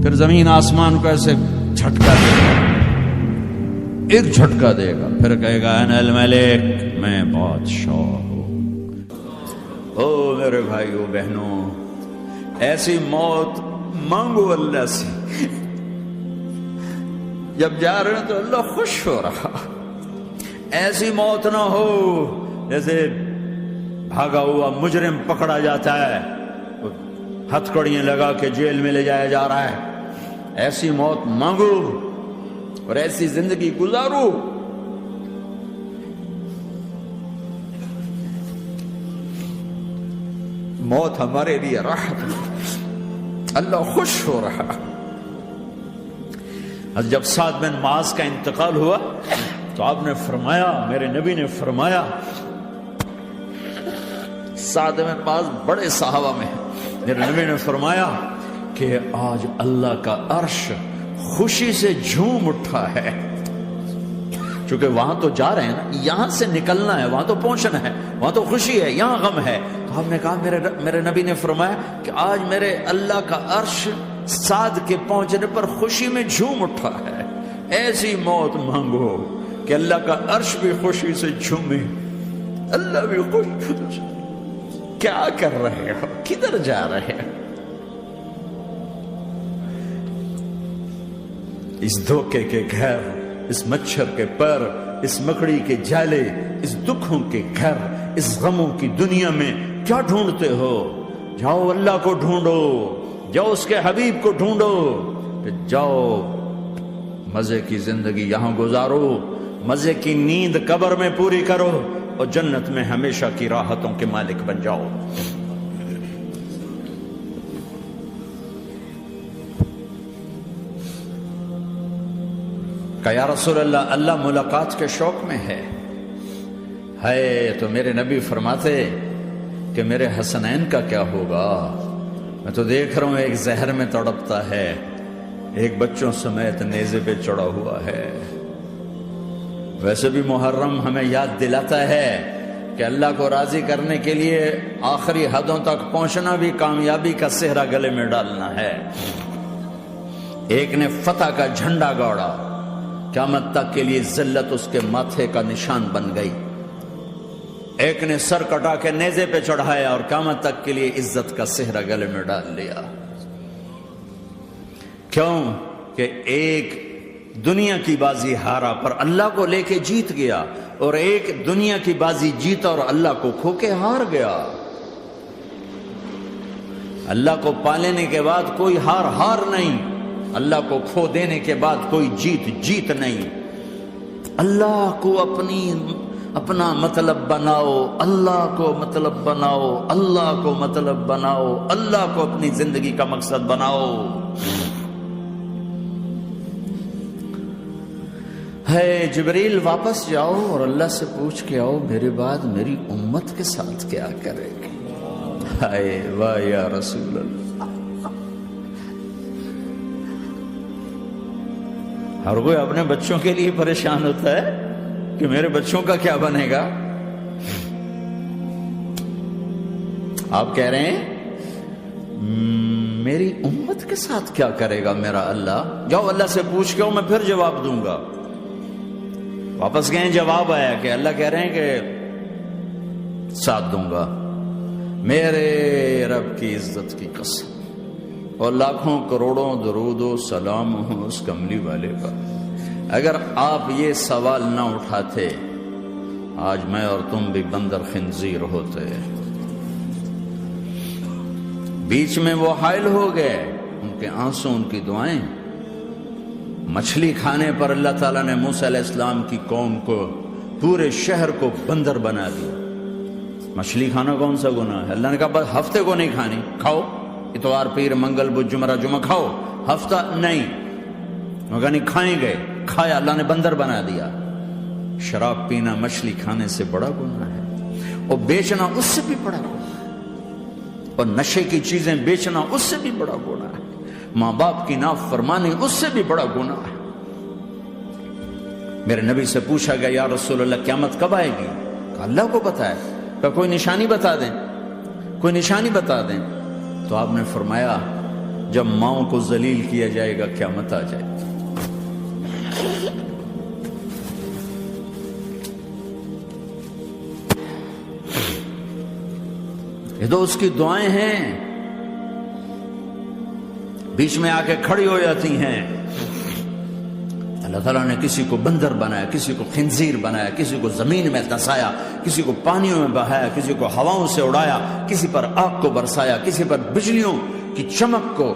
پھر زمین آسمان کو ایسے جھٹکا دے گا، ایک جھٹکا دے گا، پھر کہے گا انا الملک، میں بادشاہ ہوں۔ او میرے بھائیو بہنوں، ایسی موت مانگو اللہ سے، جب جا رہے ہیں تو اللہ خوش ہو رہا۔ ایسی موت نہ ہو جیسے بھاگا ہوا مجرم پکڑا جاتا ہے، ہتھکڑیاں لگا کے جیل میں لے جایا جا رہا ہے۔ ایسی موت مانگو اور ایسی زندگی گزارو۔ موت ہمارے لیے راحت ہے، اللہ خوش ہو رہا۔ جب سعد بن معاذ کا انتقال ہوا تو آپ نے فرمایا، میرے نبی نے فرمایا، سعد بن معاذ بڑے صحابہ میں ہیں، میرے نبی نے فرمایا کہ آج اللہ کا عرش خوشی سے جھوم اٹھا ہے، چونکہ وہاں تو جا رہے ہیں نا، یہاں سے نکلنا ہے، وہاں تو پہنچنا ہے، وہاں تو خوشی ہے، یہاں غم ہے۔ تو ہم نے کہا، میرے نبی نے فرمایا کہ آج میرے اللہ کا عرش سعد کے پہنچنے پر خوشی میں جھوم اٹھا ہے۔ ایسی موت مانگو کہ اللہ کا عرش بھی خوشی سے جھومے، اللہ بھی خوش۔ کیا کر رہے ہو؟ کدھر جا رہے ہو؟ اس دھوکے کے گھر، اس مچھر کے پر، اس مکڑی کے جالے، اس دکھوں کے گھر، اس غموں کی دنیا میں کیا ڈھونڈتے ہو؟ جاؤ اللہ کو ڈھونڈو، جاؤ اس کے حبیب کو ڈھونڈو، پھر جاؤ مزے کی زندگی یہاں گزارو، مزے کی نیند قبر میں پوری کرو، اور جنت میں ہمیشہ کی راحتوں کے مالک بن جاؤ۔ کہ یا رسول اللہ، اللہ ملاقات کے شوق میں ہے۔ تو میرے نبی فرماتے کہ میرے حسنین کا کیا ہوگا؟ میں تو دیکھ رہا ہوں ایک زہر میں تڑپتا ہے، ایک بچوں سمیت نیزے پہ چڑھا ہوا ہے۔ ویسے بھی محرم ہمیں یاد دلاتا ہے کہ اللہ کو راضی کرنے کے لیے آخری حدوں تک پہنچنا بھی کامیابی کا صحرا گلے میں ڈالنا ہے۔ ایک نے فتح کا جھنڈا گاڑا، قیامت تک کے لیے ذلت اس کے ماتھے کا نشان بن گئی۔ ایک نے سر کٹا کے نیزے پہ چڑھایا اور قیامت تک کے لیے عزت کا صحرا گلے میں ڈال لیا۔ کیوں کہ ایک دنیا کی بازی ہارا پر اللہ کو لے کے جیت گیا، اور ایک دنیا کی بازی جیتا اور اللہ کو کھو کے ہار گیا۔ اللہ کو پا لینے کے بعد کوئی ہار نہیں، اللہ کو کھو دینے کے بعد کوئی جیت نہیں۔ اللہ کو اپنا مطلب بناؤ، اللہ کو مطلب بناؤ، اللہ کو مطلب بناؤ، اللہ کو اپنی زندگی کا مقصد بناؤ۔ ہے جبریل واپس جاؤ اور اللہ سے پوچھ کے آؤ میرے بعد میری امت کے ساتھ کیا کرے گی۔ ہائے واہ یا رسول اللہ۔ ہر کوئی اپنے بچوں کے لیے پریشان ہوتا ہے کہ میرے بچوں کا کیا بنے گا۔ آپ کہہ رہے ہیں میری امت کے ساتھ کیا کرے گا میرا اللہ؟ جاؤ اللہ سے پوچھ کے آؤ، میں پھر جواب دوں گا۔ واپس گئے، جواب آیا کہ اللہ کہہ رہے ہیں کہ ساتھ دوں گا، میرے رب کی عزت کی قسم، اور لاکھوں کروڑوں درود و سلام ہوں اس کملی والے پر۔ اگر آپ یہ سوال نہ اٹھاتے، آج میں اور تم بھی بندر خنزیر ہوتے۔ بیچ میں وہ حائل ہو گئے، ان کے آنسو، ان کی دعائیں۔ مچھلی کھانے پر اللہ تعالیٰ نے موسیٰ علیہ السلام کی قوم کو، پورے شہر کو بندر بنا دیا۔ مچھلی کھانا کون سا گناہ ہے؟ اللہ نے کہا بس ہفتے کو نہیں کھانی، کھاؤ، اتوار پیر منگل بدھ جمعہ جمعہ کھاؤ، ہفتہ نہیں۔ مگر نہیں کھائیں گے، کھایا، اللہ نے بندر بنا دیا۔ شراب پینا مچھلی کھانے سے بڑا گناہ ہے، اور بیچنا اس سے بھی بڑا گناہ ہے، اور نشے کی چیزیں بیچنا اس سے بھی بڑا گناہ ہے، ماں باپ کی نافرمانی اس سے بھی بڑا گناہ ہے۔ میرے نبی سے پوچھا گیا یا رسول اللہ قیامت کب آئے گی؟ کہا اللہ کو پتہ ہے۔ کہا کوئی نشانی بتا دیں، کوئی نشانی بتا دیں۔ تو آپ نے فرمایا جب ماؤں کو ذلیل کیا جائے گا قیامت آ جائے گی۔ یہ تو اس کی دعائیں ہیں، بیچ میں آ کے کھڑی ہو جاتی ہیں۔ اللہ تعالیٰ نے کسی کو بندر بنایا، کسی کو خنزیر بنایا، کسی کو زمین میں دھسایا، کسی کو پانیوں میں بہایا، کسی کو ہواؤں سے اڑایا، کسی پر آگ کو برسایا، کسی پر بجلیوں کی چمک کو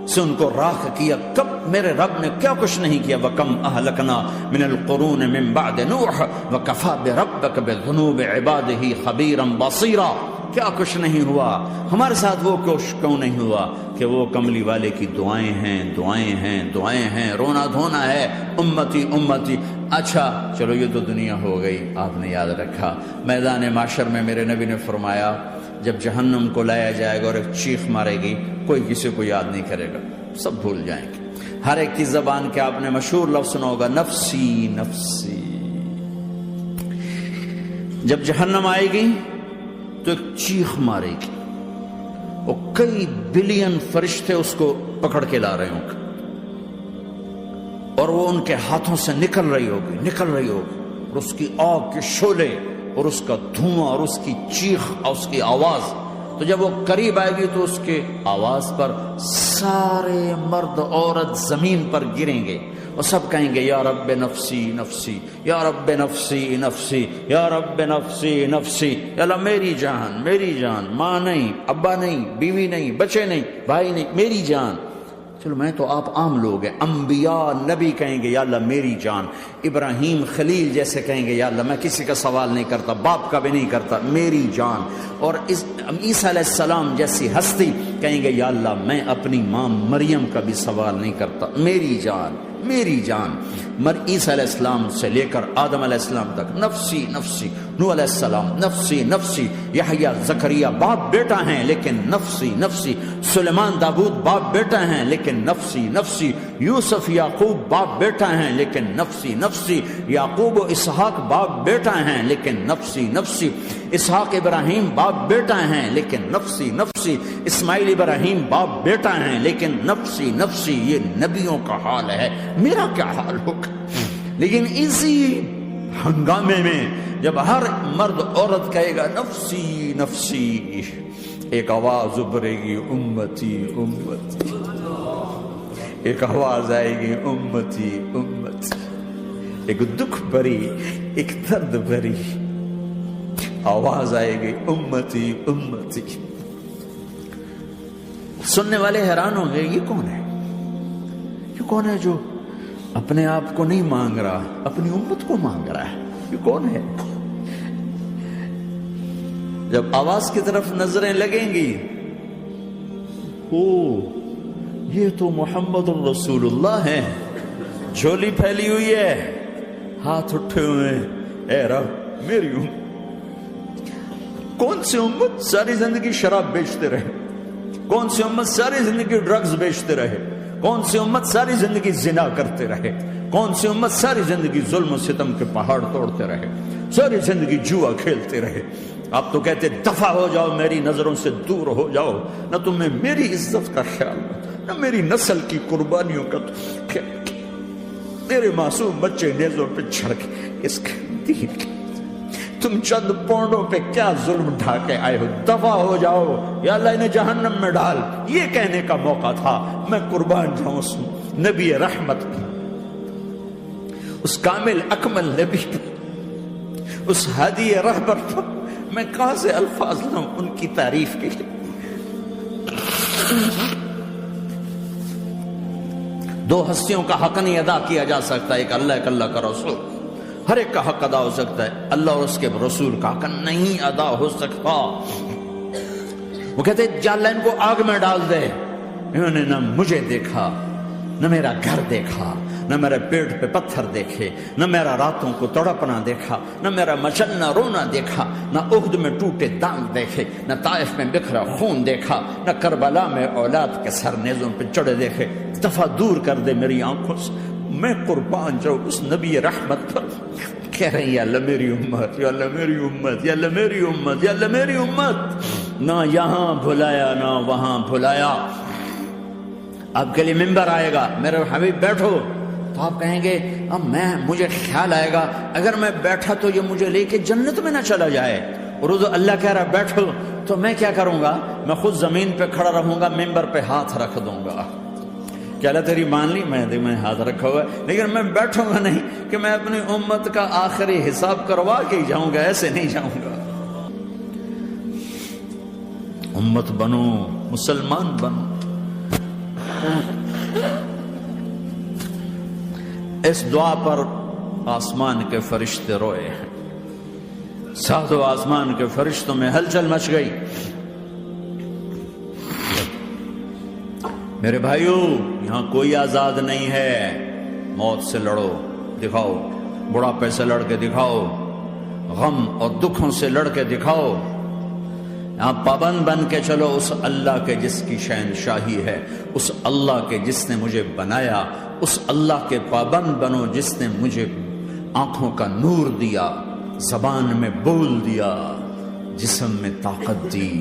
سے ان کو راکھ کیا۔ کب میرے رب نے کیا کچھ نہیں کیا۔ وَكَمْ أَهْلَكْنَا مِنَ الْقُرُونِ مِنْ بَعْدِ نُوحٍ وَكَفَى بِرَبِّكَ بِذُنُوبِ عِبَادِهِ خَبِيرًا بَصِيرًا۔ کیا کچھ نہیں ہوا ہمارے ساتھ، وہ کیوں نہیں ہوا کہ وہ کملی والے کی دعائیں ہیں، دعائیں ہیں، دعائیں ہیں، رونا دھونا ہے، امتی امتی۔ اچھا چلو یہ تو دنیا ہو گئی، آپ نے یاد رکھا میدان معاشر میں میرے نبی نے فرمایا جب جہنم کو لایا جائے گا اور ایک چیخ مارے گی، کوئی کسی کو یاد نہیں کرے گا، سب بھول جائیں گے۔ ہر ایک کی زبان کے آپ نے مشہور لفظ سنا ہوگا، نفسی نفسی۔ جب جہنم آئے گی تو ایک چیخ مارے گی، اور کئی بلین فرشتے اس کو پکڑ کے لا رہے ہوں گے، اور وہ ان کے ہاتھوں سے نکل رہی ہوگی، اور اس کی آگ کے شعلے اور اس کا دھواں اور اس کی چیخ اور اس کی آواز۔ تو جب وہ قریب آئے گی تو اس کے آواز پر سارے مرد عورت زمین پر گریں گے اور سب کہیں گے یا رب نفسی نفسی، یا رب نفسی نفسی، یا رب نفسی نفسی۔ یا اللہ میری جان، میری جان، ماں نہیں، ابا نہیں، بیوی نہیں، بچے نہیں، بھائی نہیں، میری جان۔ چلو میں تو آپ عام لوگ ہیں، انبیاء نبی کہیں گے یا اللہ میری جان، ابراہیم خلیل جیسے کہیں گے یا اللہ میں کسی کا سوال نہیں کرتا، باپ کا بھی نہیں کرتا، میری جان۔ اور عیسیٰ علیہ السلام جیسی ہستی کہیں گے یا اللہ میں اپنی ماں مریم کا بھی سوال نہیں کرتا، میری جان، میری جان۔ عیسیٰ علیہ السلام سے لے کر آدم علیہ السلام تک نفسی نفسی، نوح علیہ السلام نفسی نفسی، یحییٰ زکریہ باپ بیٹا ہیں لیکن نفسی نفسی، سلیمان داؤد باپ بیٹا ہیں لیکن نفسی نفسی، یوسف یعقوب باپ بیٹا ہیں لیکن نفسی نفسی، یعقوب و اسحاق باپ بیٹا ہیں لیکن نفسی نفسی، اسحاق ابراہیم باپ بیٹا ہیں لیکن نفسی نفسی، اسماعیل ابراہیم باپ بیٹا ہیں لیکن نفسی نفسی۔ یہ نبیوں کا حال ہے، میرا کیا حال ہوگا؟ لیکن اسی ہنگامے میں جب ہر مرد عورت کہے گا نفسی نفسی، ایک آواز ابھرے گی امتی امتی، ایک آواز آئے گی امتی امتی، ایک دکھ بھری، ایک درد بھری آواز آئے گی امتی امتی۔ سننے والے حیران ہوں گے یہ کون ہے، یہ کون ہے جو اپنے آپ کو نہیں مانگ رہا، اپنی امت کو مانگ رہا ہے، یہ کون ہے؟ جب آواز کی طرف نظریں لگیں گی، او یہ تو محمد الرسول اللہ ہے، جھولی پھیلی ہوئی ہے، ہاتھ اٹھے ہوئے ہیں، اے رب میری امت۔ کون سی امت ساری زندگی شراب بیچتے رہے، کون سی امت ساری زندگی ڈرگز بیچتے رہے، کون سی امت ساری زندگی زنا کرتے رہے، کون سی امت ساری زندگی ظلم و ستم کے پہاڑ توڑتے رہے، ساری زندگی جوا کھیلتے رہے۔ آپ تو کہتے دفع ہو جاؤ، میری نظروں سے دور ہو جاؤ، نہ تمہیں میری عزت کا خیال، نہ میری نسل کی قربانیوں کا خیال، میرے معصوم بچے نیزوں پہ چڑھ کے اس دین کے تم چند پونڈوں پہ کیا ظلم ڈھا کے آئے ہو، دفع ہو جاؤ، یا اللہ انہیں جہنم میں ڈال۔ یہ کہنے کا موقع تھا، میں قربان جاؤں اس نبی رحمت پر، اس کامل اکمل نبی پر، اس ہادی رہبر پر میں کہاں سے الفاظ لاؤں ان کی تعریف کے لیے۔ دو ہستیوں کا حق نہیں ادا کیا جا سکتا، ایک اللہ، ایک اللہ کا رسول۔ ہر ایک کا حق ادا ہو سکتا ہے، اللہ اور اس کے رسول کا حق نہیں ادا ہو سکتا۔ وہ کہتے جا اللہ ان کو آگ میں ڈال دے، انہوں نے نہ مجھے دیکھا، نہ میرا گھر دیکھا، نہ میرے پیٹ پہ پتھر دیکھے، نہ میرا راتوں کو تڑپنا دیکھا، نہ میرا مچلنا رونا دیکھا، نہ احد میں ٹوٹے دانت دیکھے، نہ طائف میں بکھرا خون دیکھا، نہ کربلا میں اولاد کے سر نیزوں پہ چڑھے دیکھے۔ دفعہ دور کر دے میری آنکھوں سے، میں قربان جاؤں اس نبی رحمت پر۔ کہہ رہے ہیں یا اللہ میری امت، یا اللہ میری امت، یا اللہ میری امت، یا اللہ میری امت۔ نہ یہاں بھلایا نہ وہاں بھلایا، آپ کے لیے ممبر آئے گا، میرے حبیب بیٹھو، تو آپ کہیں گے اب مجھے خیال آئے گا اگر میں بیٹھا تو یہ مجھے لے کے جنت میں نہ چلا جائے، اور اللہ کہہ رہا بیٹھو، تو میں کیا کروں گا؟ میں خود زمین پہ کھڑا رہوں گا، ممبر پہ ہاتھ رکھ دوں گا کہ اللہ تیری مان لی، میں ہاتھ رکھا ہوا ہے، لیکن میں بیٹھوں گا نہیں کہ میں اپنی امت کا آخری حساب کروا کے ہی جاؤں گا، ایسے نہیں جاؤں گا۔ امت بنو، مسلمان بنو۔ اس دعا پر آسمان کے فرشتے روئے ہیں، ساتوں آسمان کے فرشتوں میں ہلچل مچ گئی۔ میرے بھائیو، یہاں کوئی آزاد نہیں ہے، موت سے لڑو، دکھاؤ، بڑھاپے سے لڑ کے دکھاؤ، غم اور دکھوں سے لڑ کے دکھاؤ، یہاں پابند بن کے چلو اس اللہ کے جس کی شہنشاہی ہے، اس اللہ کے جس نے مجھے بنایا، اس اللہ کے پابند بنو جس نے مجھے آنکھوں کا نور دیا، زبان میں بول دیا، جسم میں طاقت دی،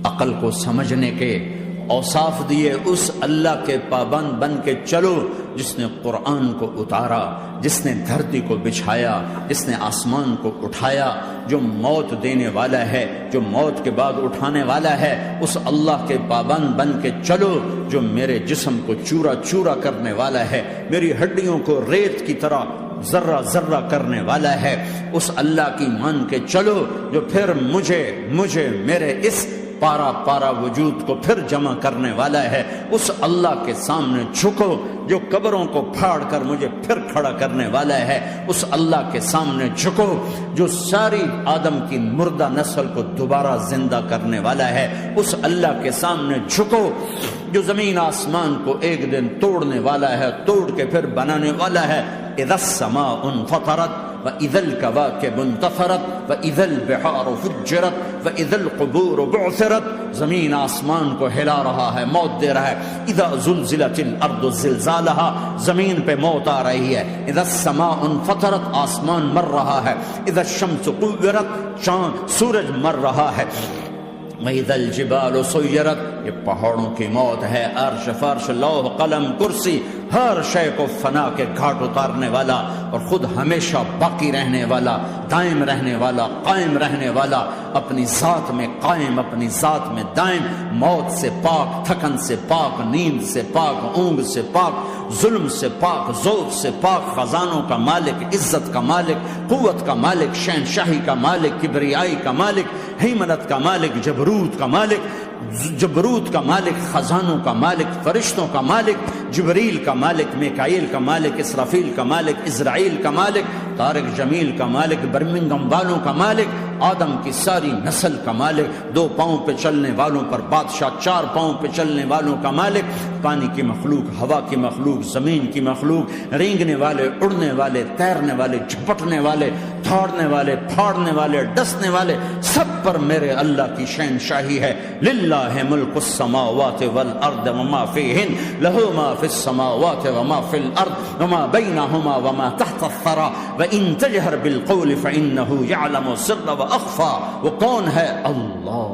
عقل کو سمجھنے کے اوصاف دیے، اس اللہ کے پابند بن کے چلو جس نے قرآن کو اتارا، جس نے دھرتی کو بچھایا، جس نے آسمان کو اٹھایا، جو موت دینے والا ہے، جو موت کے بعد اٹھانے والا ہے، اس اللہ کے پابند بن کے چلو جو میرے جسم کو چورا چورا کرنے والا ہے، میری ہڈیوں کو ریت کی طرح ذرہ ذرہ کرنے والا ہے، اس اللہ کی مان کے چلو جو پھر مجھے میرے اس پارا پارا وجود کو پھر جمع کرنے والا ہے، اس اللہ کے سامنے جھکو جو قبروں کو پھاڑ کر مجھے پھر کھڑا کرنے والا ہے، اس اللہ کے سامنے جھکو جو ساری آدم کی مردہ نسل کو دوبارہ زندہ کرنے والا ہے، اس اللہ کے سامنے جھکو جو زمین آسمان کو ایک دن توڑنے والا ہے، توڑ کے پھر بنانے والا ہے۔ اذا السماء انفطرت وَإِذَا الْكَوَاكِبُ انتَثَرَتْ وَإِذَا الْبِحَارُ فُجِّرَتْ وَإِذَا الْقُبُورُ بُعْثِرَتْ، زمین آسمان کو ہلا رہا ہے، موت دے رہا ہے۔ اذا زلزلت الارض زلزالها، زمین پہ موت آ رہی ہے۔ اذا السماء انفطرت، آسمان مر رہا ہے۔ اذا الشمس قُوِّرَتْ، چاند سورج مر رہا ہے۔ وَإِذَا الْجِبَالُ سُيِّرَتْ، یہ پہاڑوں کی موت ہے۔ عرش فرش لوح قلم کرسی، ہر شے کو فنا کے گھاٹ اتارنے والا اور خود ہمیشہ باقی رہنے والا، دائم رہنے والا، قائم رہنے والا، اپنی ذات میں قائم، اپنی ذات میں دائم، موت سے پاک، تھکن سے پاک، نیند سے پاک، اونگ سے پاک، ظلم سے پاک، ذوق سے پاک، خزانوں کا مالک، عزت کا مالک، قوت کا مالک، شہنشاہی کا مالک، کبریائی کا مالک، ہیمنت کا مالک، جبروت کا مالک، جبروت کا مالک، خزانوں کا مالک، فرشتوں کا مالک، جبریل کا مالک، میکائیل کا مالک، اسرافیل کا مالک، اسرائیل کا مالک، طارق جمیل کا مالک، برمنگم والوں کا مالک، آدم کی ساری نسل کا مالک، 2 پاؤں پہ چلنے والوں پر بادشاہ، 4 پاؤں پہ چلنے والوں کا مالک، پانی کی مخلوق، ہوا کی مخلوق، زمین کی مخلوق، رینگنے والے، اڑنے والے، تیرنے والے، جھپٹنے والے، دھاڑنے والے، پھاڑنے والے، ڈسنے والے، سب پر میرے اللہ کی شہنشاہی ہے۔ للہ ملک السماوات والارض وما فیہن، لہ ما فی السماوات وما فی الارض وما بینہما وما تحت الثری وان تجہر بالقول فانہ یعلم السر واخفی۔ وہ کون ہے؟ اللہ